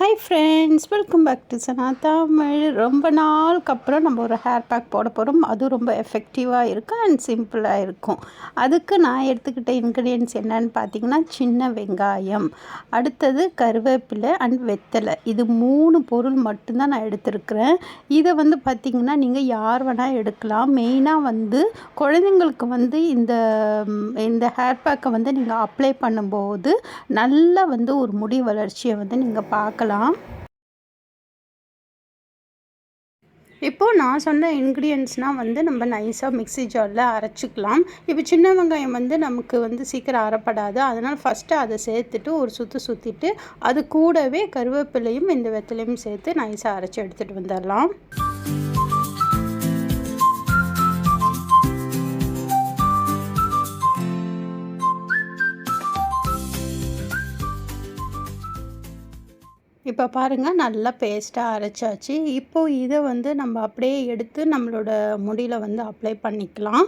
High friends, welcome back to Sana Tamil. ரொம்ப நாளுக்கு அப்புறம் நம்ம ஒரு ஹேர் பேக் போட போகிறோம். அதுவும் ரொம்ப எஃபெக்டிவாக இருக்கும் அண்ட் சிம்பிளாக இருக்கும். அதுக்கு நான் எடுத்துக்கிட்ட இன்க்ரீடியன்ட்ஸ் என்னன்னு பார்த்தீங்கன்னா, சின்ன வெங்காயம், அடுத்தது கருவேப்பிலை அண்ட் வெத்தலை. இது 3 பொருள் மட்டும்தான் நான் எடுத்துருக்கிறேன். இதை பார்த்திங்கன்னா நீங்கள் யார் வேணால் எடுக்கலாம். மெயினாக குழந்தைங்களுக்கு இந்த ஹேர் பேக்கை நீங்கள் அப்ளை பண்ணும்போது நல்லா ஒரு முடி வளர்ச்சியை நீங்கள் பார்க்கலாம். இப்போது நான் சொன்ன இன்க்ரீடியன்ட்ஸ்னால் நம்ம நைஸாக மிக்ஸி ஜாரில் அரைச்சிக்கலாம். இப்போ சின்ன வெங்காயம் நமக்கு சீக்கிரம் அரைப்படாது. அதனால் ஃபஸ்ட்டு அதை சேர்த்துட்டு ஒரு சுற்றிட்டு அது கூடவே கருவேப்பிலையும் இந்த வெத்தலையும் சேர்த்து நைஸாக அரைச்சி எடுத்துகிட்டு வந்துடலாம். இப்போ பாருங்கள், நல்லா பேஸ்ட்டாக அரைச்சாச்சு. இப்போது இதை நம்ம அப்படியே எடுத்து நம்மளோட முடியில் அப்ளை பண்ணிக்கலாம்.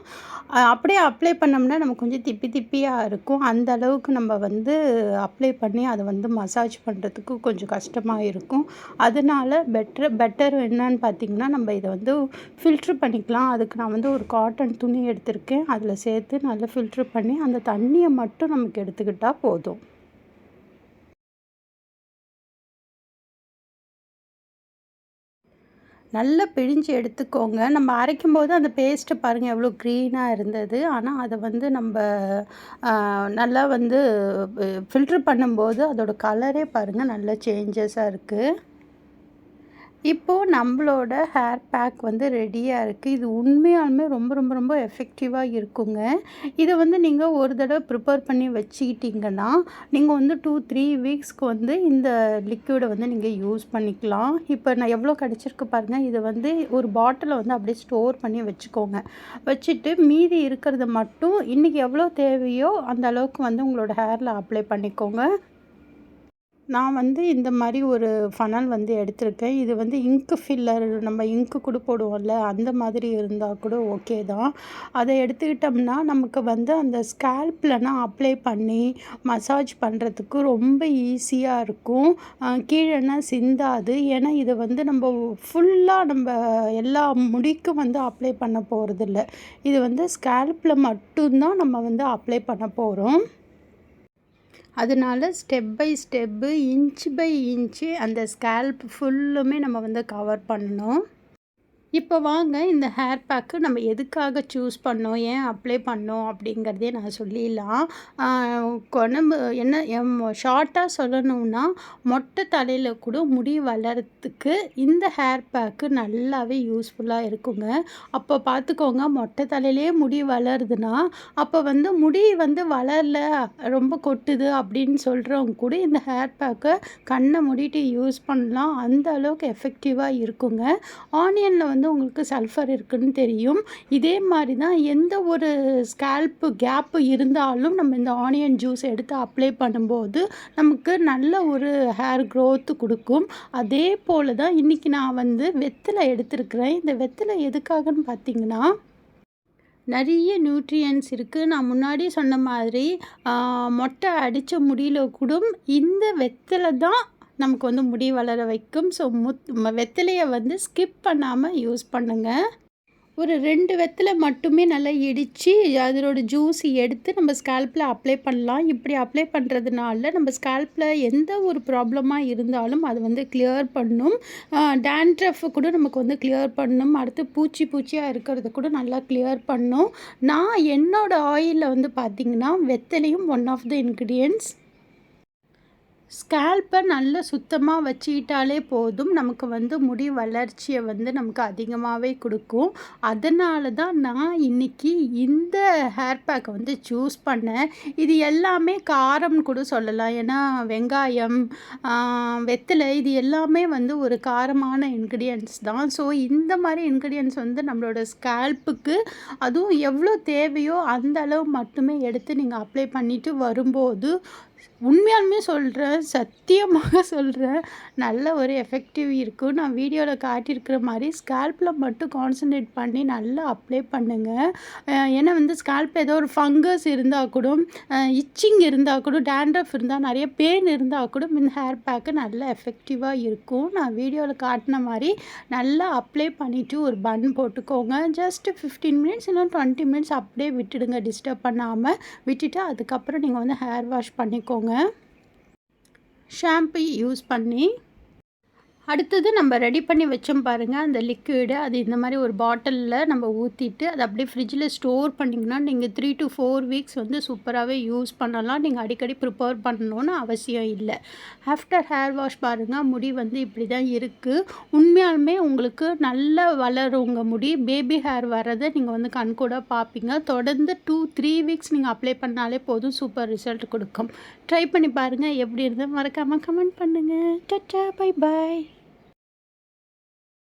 அப்படியே அப்ளை பண்ணோம்னா நமக்கு கொஞ்சம் திப்பியாக இருக்கும். அந்த அளவுக்கு நம்ம அப்ளை பண்ணி அதை மசாஜ் பண்ணுறதுக்கு கொஞ்சம் கஷ்டமாக இருக்கும். அதனால் பெட்டர் என்னன்னு பார்த்திங்கன்னா, நம்ம இதை ஃபில்ட்ரு பண்ணிக்கலாம். அதுக்கு நான் ஒரு காட்டன் துணி எடுத்திருக்கேன். அதில் சேர்த்து நல்லா ஃபில்ட்ரு பண்ணி அந்த தண்ணியை மட்டும் நமக்கு எடுத்துக்கிட்டால் போதும். நல்லா பிழிஞ்சு எடுத்துக்கோங்க. நம்ம அரைக்கும்போது அந்த பேஸ்ட்டு பாருங்கள் எவ்வளோ க்ரீனாக இருந்தது. ஆனால் அதை நம்ம நல்லா ஃபில்ட்ரு பண்ணும்போது அதோட கலரே பாருங்கள் நல்லா சேஞ்சஸாக இருக்குது. இப்போது நம்மளோட ஹேர் பேக் ரெடியாக இருக்குது. இது உண்மையாலுமே ரொம்ப ரொம்ப ரொம்ப எஃபெக்டிவாக இருக்குங்க. இதை நீங்கள் ஒரு தடவை ப்ரிப்பேர் பண்ணி வச்சுக்கிட்டிங்கன்னா நீங்கள் 2-3 வீக்ஸ்க்கு இந்த லிக்விடை நீங்கள் யூஸ் பண்ணிக்கலாம். இப்போ நான் எவ்வளோ கிடச்சிருக்கு பாருங்கள். இதை ஒரு பாட்டிலில் அப்படியே ஸ்டோர் பண்ணி வச்சுக்கோங்க. வச்சுட்டு மீதி இருக்கிறத மட்டும் இன்றைக்கி எவ்வளோ தேவையோ அந்த அளவுக்கு உங்களோட ஹேரில் அப்ளை பண்ணிக்கோங்க. நான் இந்த மாதிரி ஒரு ஃபனல் எடுத்திருக்கேன். இது இங்க்கு ஃபில்லர், நம்ம இங்க்கு கூட போடுவோம்ல, அந்த மாதிரி இருந்தால் கூட ஓகே தான். அதை எடுத்துக்கிட்டோம்னா நமக்கு அந்த ஸ்கேல்ப்லனா அப்ளை பண்ணி மசாஜ் பண்ணுறதுக்கு ரொம்ப ஈஸியாக இருக்கும். கீழேனா சிந்தாது. ஏன்னா இதை நம்ம ஃபுல்லாக எல்லா முடிக்கும் அப்ளை பண்ண போகிறதில்ல. இது ஸ்கேல்ப்பில் மட்டும்தான் நம்ம அப்ளை பண்ண போகிறோம். அதனால் step by step, inch by inch அந்த ஸ்கேல்ப் ஃபுல்லுமே நம்ம கவர் பண்ணணும். இப்போ வாங்க, இந்த ஹேர் பேக்கு நம்ம எதுக்காக சூஸ் பண்ணோம், ஏன் அப்ளை பண்ணோம் அப்படிங்கிறதே நான் சொல்லிடலாம். ஷார்ட்டாக சொல்லணும்னா, மொட்டை தலையில் கூட முடி வளர்கிறதுக்கு இந்த ஹேர் பேக்கு நல்லாவே யூஸ்ஃபுல்லாக இருக்குங்க. அப்போ பார்த்துக்கோங்க, மொட்டை தலையிலே முடி வளருதுன்னா அப்போ முடி வளரல, ரொம்ப கொட்டுது அப்படின்னு சொல்கிறவங்க கூட இந்த ஹேர் பேக்கை கண்ணை மூடிட்டு யூஸ் பண்ணலாம். அந்த அளவுக்கு எஃபெக்டிவாக இருக்குங்க. ஆனியனில் உங்களுக்கு சல்ஃபர் இருக்குதுன்னு தெரியும். இதே மாதிரி தான் எந்த ஒரு ஸ்கேல்ப்பு கேப்பு இருந்தாலும் நம்ம இந்த ஆனியன் ஜூஸ் எடுத்து அப்ளை பண்ணும்போது நமக்கு நல்ல ஒரு ஹேர் க்ரோத்து கொடுக்கும். அதே போல் தான் இன்றைக்கி நான் வெத்தலை எடுத்துருக்கிறேன். இந்த வெத்தலை எதுக்காகன்னு பார்த்திங்கன்னா, நிறைய நியூட்ரியன்ஸ் இருக்குது. நான் முன்னாடி சொன்ன மாதிரி மொட்டை அடித்த முடியல கூட இந்த வெத்தலை தான் நமக்கு முடி வளர வைக்கும். ஸோ வெத்தலையை ஸ்கிப் பண்ணாமல் யூஸ் பண்ணுங்கள். ஒரு 2 வெத்தலை மட்டுமே நல்லா இடித்து அதனோட ஜூஸ் எடுத்து நம்ம ஸ்கேல்ப்பில் அப்ளை பண்ணலாம். இப்படி அப்ளை பண்ணுறதுனால நம்ம ஸ்கேல்ப்பில் எந்த ஒரு ப்ராப்ளமாக இருந்தாலும் அது கிளியர் பண்ணும். டேண்ட்ரஃப் கூட நமக்கு கிளியர் பண்ணும். அடுத்து பூச்சியாக இருக்கிறத கூட நல்லா கிளியர் பண்ணும். நான் என்னோடய ஆயிலில் பார்த்திங்கன்னா வெத்தலையும் ஒன் ஆஃப் த இன்க்ரீடியன்ட்ஸ். ஸ்கேல்ப்பை நல்லா சுத்தமாக வச்சுக்கிட்டாலே போதும். நமக்கு முடி வளர்ச்சியை நமக்கு அதிகமாகவே கொடுக்கும். அதனால தான் நான் இன்றைக்கி இந்த ஹேர் பேக்கை சூஸ் பண்ணேன். இது எல்லாமே காரம் கூட சொல்லலாம். ஏன்னா வெங்காயம், வெத்தலை இது எல்லாமே ஒரு காரமான இன்க்ரீடியன்ட்ஸ் தான். ஸோ இந்த மாதிரி இன்க்ரீடியன்ட்ஸ் நம்மளோட ஸ்கேல்ப்புக்கு அதுவும் எவ்வளோ தேவையோ அந்த அளவு மட்டுமே எடுத்து நீங்கள் அப்ளை பண்ணிவிட்டு வரும்போது உண்மையாலுமே சொல்கிறேன், சத்தியமாக சொல்கிறேன். நல்ல ஒரு எஃபெக்டிவ் இருக்கும். நான் வீடியோவில் காட்டியிருக்கிற மாதிரி ஸ்கேல்பில் மட்டும் கான்சன்ட்ரேட் பண்ணி நல்லா அப்ளை பண்ணுங்கள். ஏன்னா வந்து ஸ்கேல்ப் ஏதோ ஒரு ஃபங்கஸ் இருந்தால் கூட, இச்சிங் இருந்தால் கூட, டேண்ட்ரஃப் இருந்தால், நிறைய பெயின் இருந்தால் கூட இந்த ஹேர் பேக்கு நல்லா எஃபெக்டிவாக இருக்கும். நான் வீடியோவில் காட்டின மாதிரி நல்லா அப்ளை பண்ணிவிட்டு ஒரு பன் போட்டுக்கோங்க. ஜஸ்ட் 15 மினிட்ஸ் இல்லை 20 மினிட்ஸ் அப்படியே விட்டுடுங்க, டிஸ்டர்ப் பண்ணாமல் விட்டுட்டு அதுக்கப்புறம் நீங்கள் வந்து ஹேர் வாஷ் பண்ணிக்கோங்க ஷாம்பு யூஸ் பண்ணி. அடுத்தது நம்ம ரெடி பண்ணி வச்சோம் பாருங்கள் அந்த லிக்விடு, அது இந்த மாதிரி ஒரு பாட்டிலில் நம்ம ஊற்றிட்டு அதை அப்படியே ஃப்ரிட்ஜில் ஸ்டோர் பண்ணிங்கன்னா நீங்கள் 3 to 4 வீக்ஸ் வந்து சூப்பராகவே யூஸ் பண்ணலாம். நீங்கள் அடிக்கடி ப்ரிப்பேர் பண்ணணுன்னு அவசியம் இல்லை. ஆஃப்டர் ஹேர் வாஷ் பாருங்கள், முடி வந்து இப்படி தான் இருக்குது. உண்மையாலுமே உங்களுக்கு நல்லா வளரும் உங்கள் முடி. பேபி ஹேர் வர்றதை நீங்கள் வந்து கண்கூட பார்ப்பீங்க. தொடர்ந்து 2-3 வீக்ஸ் நீங்கள் அப்ளை பண்ணாலே போதும், சூப்பர் ரிசல்ட் கொடுக்கும். ட்ரை பண்ணி பாருங்கள், எப்படி இருந்தால் மறக்காமல் கமெண்ட் பண்ணுங்கள். Ta-ta, bye bye.